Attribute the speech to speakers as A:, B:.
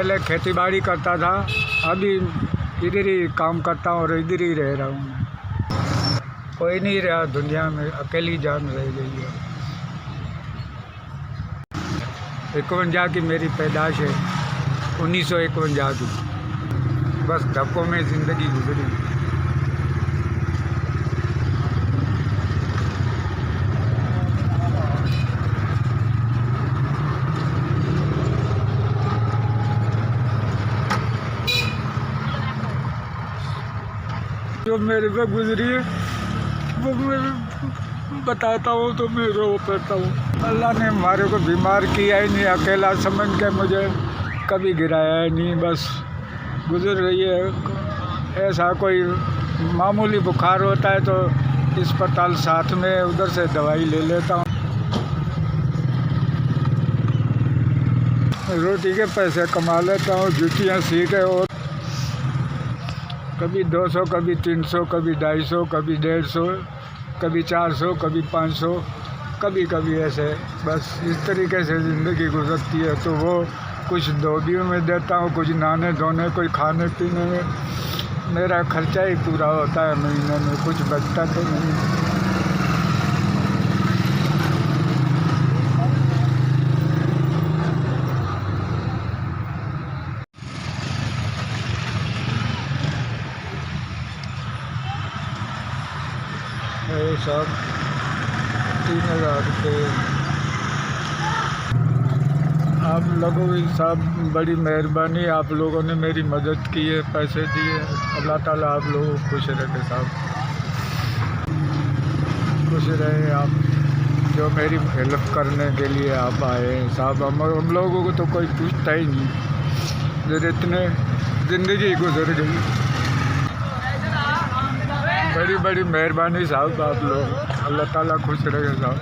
A: पहले खेती बाड़ी करता था, अभी इधर ही काम करता हूँ और इधर ही रह रहा हूँ। कोई नहीं रहा दुनिया में, अकेली जान रह गई है। 51 की मेरी पैदाश है, 1951 की। बस धक्कों में ज़िंदगी गुजरी। जो मेरे पे गुजरी है वो मैं बताता हूँ तो मैं रो पड़ता हूँ। अल्लाह ने हमारे को बीमार किया ही नहीं, अकेला समझ के मुझे कभी गिराया ही नहीं। बस गुजर रही है। ऐसा कोई मामूली बुखार होता है तो अस्पताल साथ में, उधर से दवाई ले लेता हूँ। रोटी के पैसे कमा लेता हूँ, जूतियाँ सी के, और कभी 200, कभी 300, कभी 250, कभी 150, कभी 400, कभी 500, कभी कभी ऐसे। बस इस तरीके से ज़िंदगी गुजरती है। तो वो कुछ धोबियों में देता हूँ, कुछ नहाने धोने, कोई खाने पीने में। मेरा खर्चा ही पूरा होता है महीने में, कुछ बचता तो नहीं। ये सब 3000 रुपये। आप लोगों की सब बड़ी मेहरबानी, आप लोगों ने मेरी मदद की है, पैसे दिए। अल्लाह ताला आप लोगों को खुश रखे साहब, खुश रहे आप जो मेरी हेल्प करने के लिए आप आए साहब। हम लोगों को तो कोई पूछता ही नहीं, जो इतने ज़िंदगी गुजर गई। बड़ी बड़ी मेहरबानी साहब आप लोग, अल्लाह ताला खुश रखे साहब।